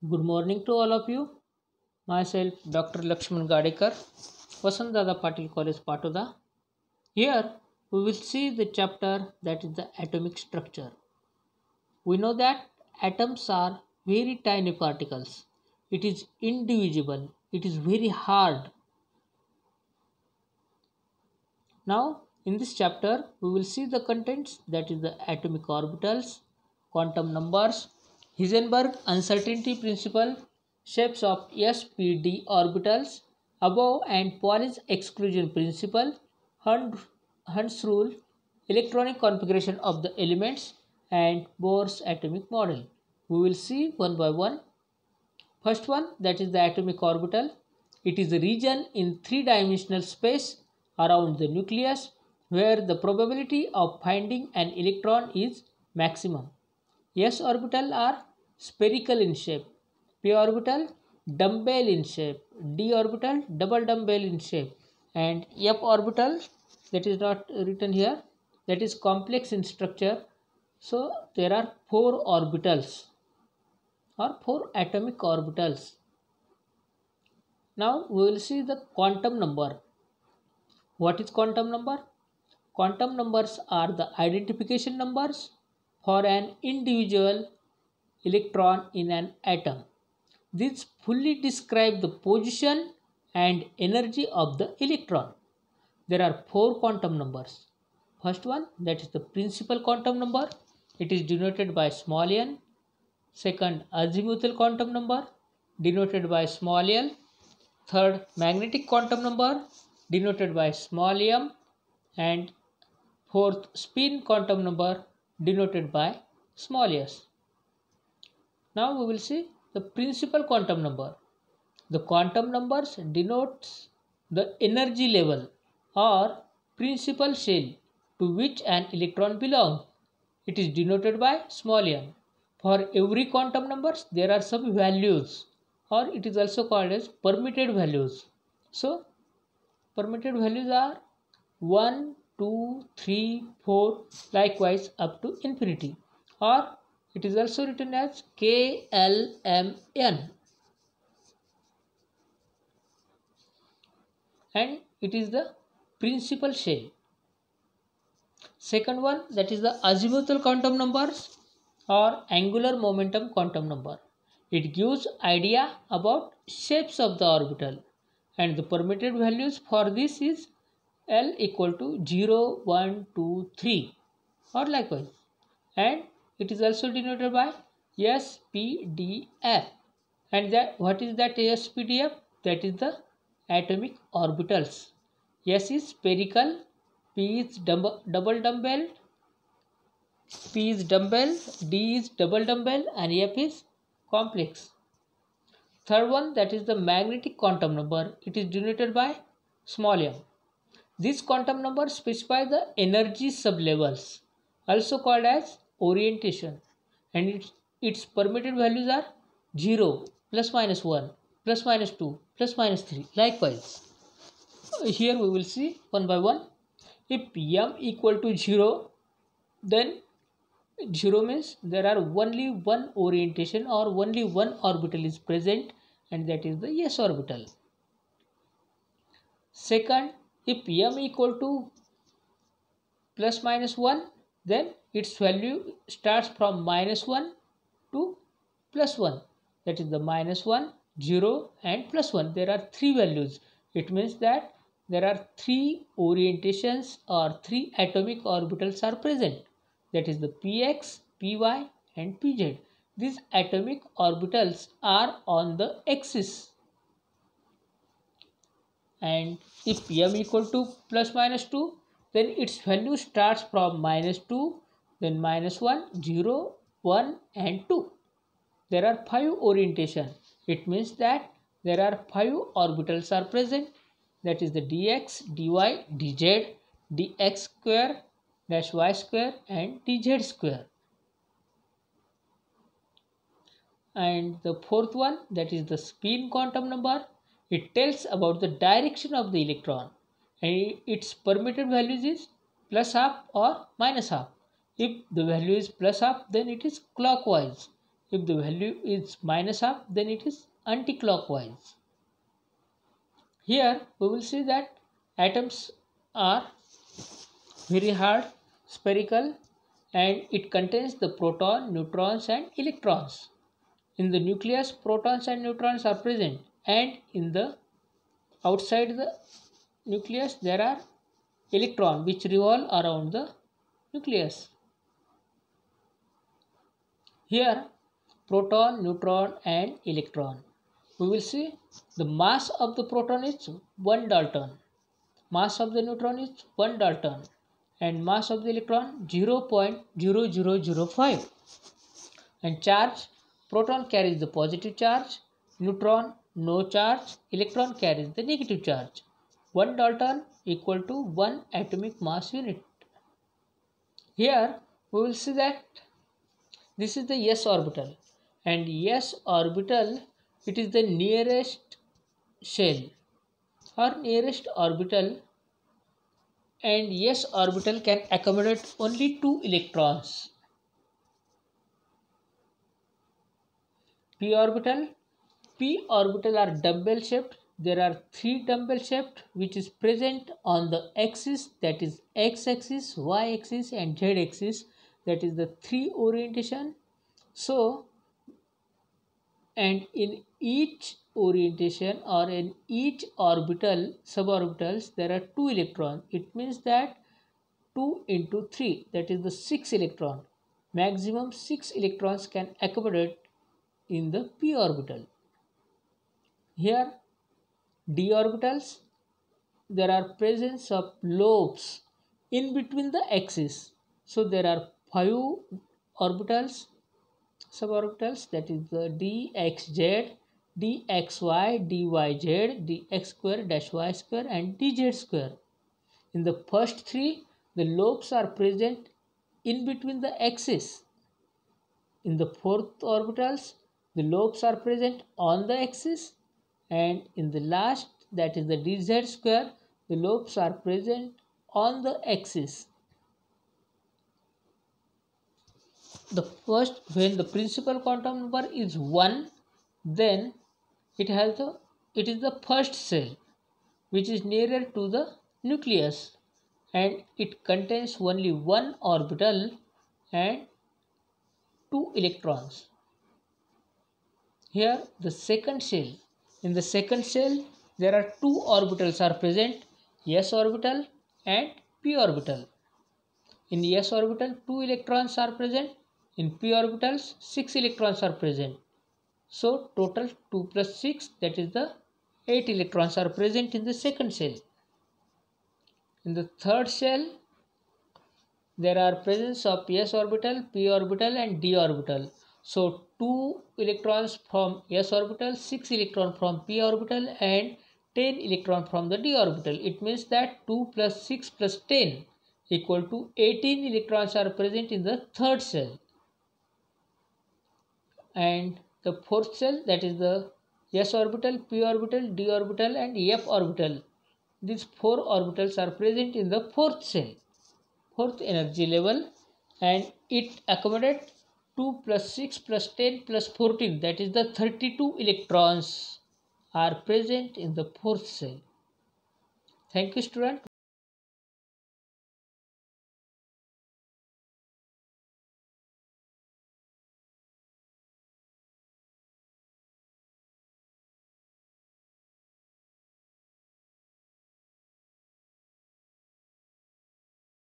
Good morning to all of you. Myself, Dr. Lakshman Gadekar, Vasantdada Patil College, Patoda. Here, we will see the chapter that is the atomic structure. We know that atoms are very tiny particles. It is indivisible. It is very hard. Now, in this chapter, we will see the contents that is the atomic orbitals, quantum numbers, Heisenberg uncertainty principle, shapes of s-p-d orbitals, above and Pauli's exclusion principle, Hund's rule, electronic configuration of the elements, and Bohr's atomic model. We will see one by one. First one, that is the atomic orbital. It is a region in three-dimensional space around the nucleus where the probability of finding an electron is maximum. S orbital are spherical in shape, p orbital dumbbell in shape, d orbital double dumbbell in shape, and f orbital, that is not written here, that is complex in structure. So there are four orbitals or four atomic orbitals. Now we will see the quantum number. What is quantum number? Quantum numbers are the identification numbers for an individual electron in an atom. These fully describe the position and energy of the electron. There are four quantum numbers. First one, that is the principal quantum number. It is denoted by small n. Second, azimuthal quantum number, denoted by small l. Third, magnetic quantum number, denoted by small m. And fourth, spin quantum number, denoted by small s. Now we will see the principal quantum number. The quantum numbers denotes the energy level or principal shell to which an electron belongs. It is denoted by small n. For every quantum numbers there are some values, or it is also called as permitted values. So permitted values are 1, 2, 3, 4, likewise up to infinity, or it is also written as KLMN, and it is the principal shell. Second one, that is the azimuthal quantum numbers or angular momentum quantum number. It gives idea about shapes of the orbital, and the permitted values for this is L equal to 0, 1, 2, 3, or likewise, and it is also denoted by SPDF. And that what is that SPDF? That is the atomic orbitals. S is spherical, P is double dumbbell, P is dumbbell, D is double dumbbell, and F is complex. Third one, that is the magnetic quantum number. It is denoted by small m. This quantum number specifies the energy sublevels, also called as orientation, and its permitted values are 0, plus minus 1, plus minus 2, plus minus 3. Likewise, here we will see one by one. If m equal to 0, then 0 means there are only one orientation or only one orbital is present, and that is the s orbital. Second, if m equal to plus minus 1, then its value starts from minus 1 to plus 1, that is the minus 1, 0, and plus 1. There are three values. It means that there are three orientations or three atomic orbitals are present, that is the px, py, and pz. These atomic orbitals are on the axis, and if m equal to plus minus 2, then its value starts from minus 2, then minus 1, 0, 1, and 2. There are 5 orientation. It means that there are 5 orbitals are present, that is the dx, dy, dz, dx square, dash y square, and dz square. And the fourth one, that is the spin quantum number. It tells about the direction of the electron, and its permitted values is plus half or minus half. If the value is plus half, then it is clockwise, If the value is minus half, then it is anti-clockwise. Here we will see that atoms are very hard, spherical, and it contains the proton, neutrons and electrons. In the nucleus, protons and neutrons are present, and in the outside the nucleus there are electrons which revolve around the nucleus. Here proton, neutron and electron. We will see the mass of the proton is 1 Dalton, mass of the neutron is 1 Dalton, and mass of the electron 0.0005. And charge, proton carries the positive charge, neutron no charge, electron carries the negative charge. 1 Dalton equal to 1 atomic mass unit. Here we will see that this is the s orbital, and s orbital, it is the nearest shell or nearest orbital, and s orbital can accommodate only 2 electrons. P orbital are dumbbell shaped. There are 3 dumbbell shaped which is present on the axis, that is x axis, y axis and z axis, that is the 3 orientation. So, and in each orientation or in each orbital, suborbitals, there are 2 electrons. It means that 2 into 3, that is the 6 electron. Maximum 6 electrons can accommodate in the p orbital. Here d orbitals, there are presence of lobes in between the axis. So there are 5 orbitals, suborbitals, that is the dxz, dxy, dyz, dx square dash y square and dz square. In the first 3, the lobes are present in between the axis. In the 4th orbitals, the lobes are present on the axis, and in the last, that is the dz square, the lobes are present on the axis. When the principal quantum number is 1, then it is the first cell which is nearer to the nucleus, and it contains only 1 orbital and 2 electrons. Here the second cell. In the second cell, there are 2 orbitals are present, s orbital and p orbital. In s orbital, 2 electrons are present. In p orbitals, 6 electrons are present. So total 2 plus 6, that is the 8 electrons are present in the second cell. In the third cell, there are presence of s orbital, p orbital and d orbital. So 2 electrons from s orbital, 6 electrons from p orbital and 10 electrons from the d orbital. It means that 2 plus 6 plus 10 equal to 18 electrons are present in the third cell. And the fourth cell, that is the s orbital, p orbital, d orbital and f orbital. These 4 orbitals are present in the fourth cell, fourth energy level, and it accommodates 2 plus 6 plus 10 plus 14, that is the 32 electrons are present in the fourth cell. Thank you, student.